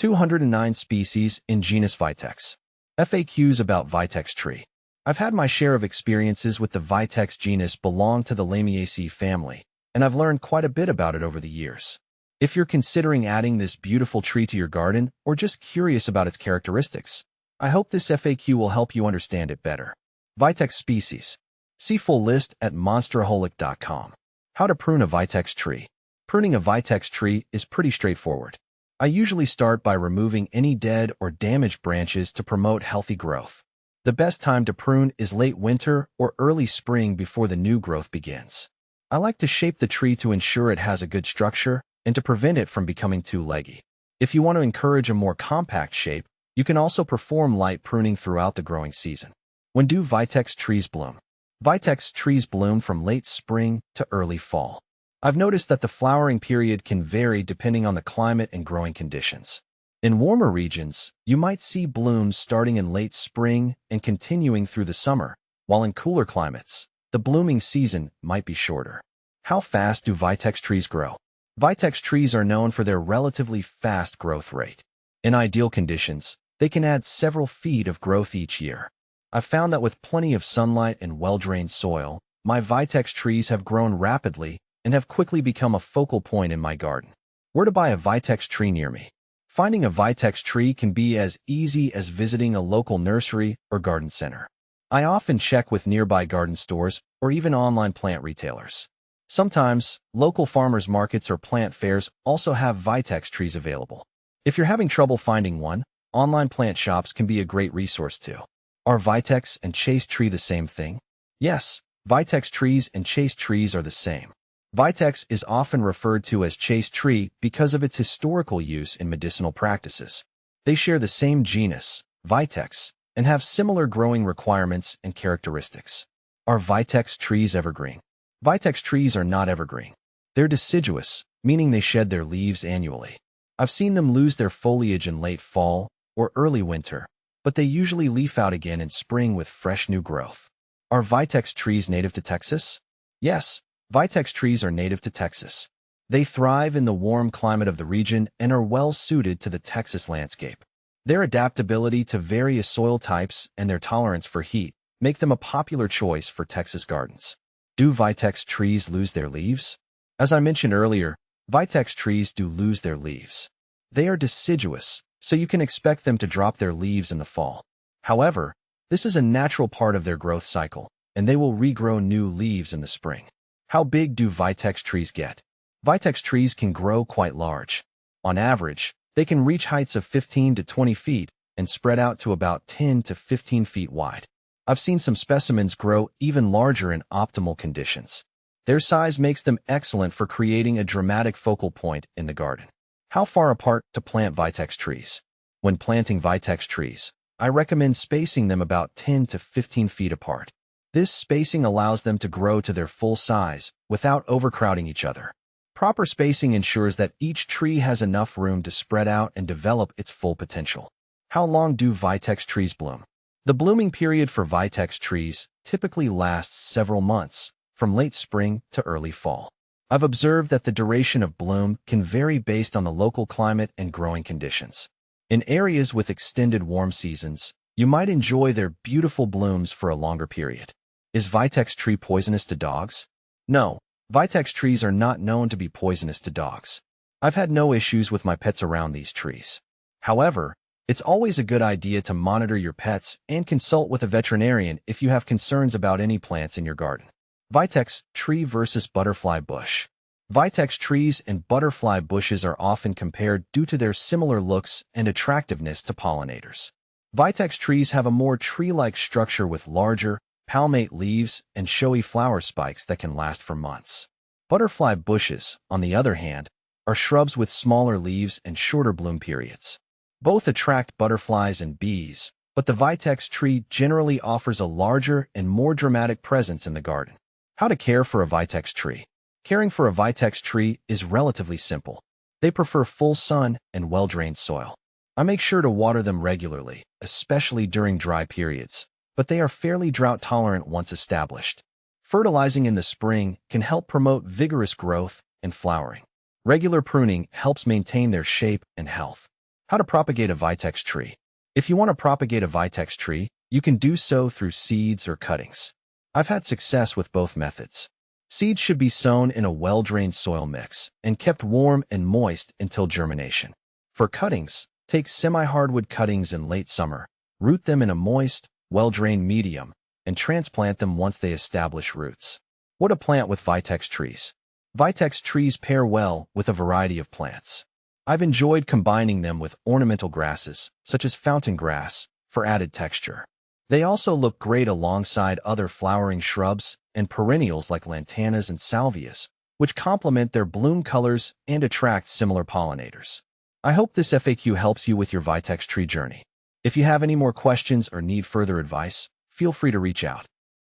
209 species in genus Vitex. FAQs about Vitex tree. I've had my share of experiences with the Vitex genus belong to the Lamiaceae family, and I've learned quite a bit about it over the years. If you're considering adding this beautiful tree to your garden or just curious about its characteristics, I hope this FAQ will help you understand it better. Vitex species. See full list at monsteraholic.com. How to prune a Vitex tree. Pruning a Vitex tree is pretty straightforward. I usually start by removing any dead or damaged branches to promote healthy growth. The best time to prune is late winter or early spring before the new growth begins. I like to shape the tree to ensure it has a good structure and to prevent it from becoming too leggy. If you want to encourage a more compact shape, you can also perform light pruning throughout the growing season. When do Vitex trees bloom? Vitex trees bloom from late spring to early fall. I've noticed that the flowering period can vary depending on the climate and growing conditions. In warmer regions, you might see blooms starting in late spring and continuing through the summer, while in cooler climates, the blooming season might be shorter. How fast do Vitex trees grow? Vitex trees are known for their relatively fast growth rate. In ideal conditions, they can add several feet of growth each year. I've found that with plenty of sunlight and well-drained soil, my Vitex trees have grown rapidly and have quickly become a focal point in my garden. Where to buy a Vitex tree near me? Finding a Vitex tree can be as easy as visiting a local nursery or garden center. I often check with nearby garden stores or even online plant retailers. Sometimes, local farmers markets or plant fairs also have Vitex trees available. If you're having trouble finding one, online plant shops can be a great resource too. Are Vitex and chase tree the same thing? Yes, Vitex trees and chase trees are the same. Vitex is often referred to as chase tree because of its historical use in medicinal practices. They share the same genus, Vitex, and have similar growing requirements and characteristics. Are Vitex trees evergreen? Vitex trees are not evergreen. They're deciduous, meaning they shed their leaves annually. I've seen them lose their foliage in late fall or early winter, but they usually leaf out again in spring with fresh new growth. Are Vitex trees native to Texas? Yes, Vitex trees are native to Texas. They thrive in the warm climate of the region and are well suited to the Texas landscape. Their adaptability to various soil types and their tolerance for heat make them a popular choice for Texas gardens. Do Vitex trees lose their leaves? As I mentioned earlier, Vitex trees do lose their leaves. They are deciduous, so you can expect them to drop their leaves in the fall. However, this is a natural part of their growth cycle, and they will regrow new leaves in the spring. How big do Vitex trees get? Vitex trees can grow quite large. On average, they can reach heights of 15 to 20 feet and spread out to about 10 to 15 feet wide. I've seen some specimens grow even larger in optimal conditions. Their size makes them excellent for creating a dramatic focal point in the garden. How far apart to plant Vitex trees? When planting Vitex trees, I recommend spacing them about 10 to 15 feet apart. This spacing allows them to grow to their full size without overcrowding each other. Proper spacing ensures that each tree has enough room to spread out and develop its full potential. How long do Vitex trees bloom? The blooming period for Vitex trees typically lasts several months, from late spring to early fall. I've observed that the duration of bloom can vary based on the local climate and growing conditions. In areas with extended warm seasons, you might enjoy their beautiful blooms for a longer period. Is Vitex tree poisonous to dogs? No, Vitex trees are not known to be poisonous to dogs. I've had no issues with my pets around these trees. However, it's always a good idea to monitor your pets and consult with a veterinarian if you have concerns about any plants in your garden. Vitex tree versus butterfly bush. Vitex trees and butterfly bushes are often compared due to their similar looks and attractiveness to pollinators. Vitex trees have a more tree-like structure with larger, palmate leaves and showy flower spikes that can last for months. Butterfly bushes, on the other hand, are shrubs with smaller leaves and shorter bloom periods. Both attract butterflies and bees, but the Vitex tree generally offers a larger and more dramatic presence in the garden. How to care for a Vitex tree. Caring for a Vitex tree is relatively simple. They prefer full sun and well-drained soil. I make sure to water them regularly, especially during dry periods, but they are fairly drought-tolerant once established. Fertilizing in the spring can help promote vigorous growth and flowering. Regular pruning helps maintain their shape and health. How to propagate a Vitex tree. If you want to propagate a Vitex tree, you can do so through seeds or cuttings. I've had success with both methods. Seeds should be sown in a well-drained soil mix and kept warm and moist until germination. For cuttings, take semi-hardwood cuttings in late summer, root them in a moist, well-drained medium, and transplant them once they establish roots. What to plant with Vitex trees. Vitex trees pair well with a variety of plants. I've enjoyed combining them with ornamental grasses, such as fountain grass, for added texture. They also look great alongside other flowering shrubs and perennials like lantanas and salvias, which complement their bloom colors and attract similar pollinators. I hope this FAQ helps you with your Vitex tree journey. If you have any more questions or need further advice, feel free to reach out.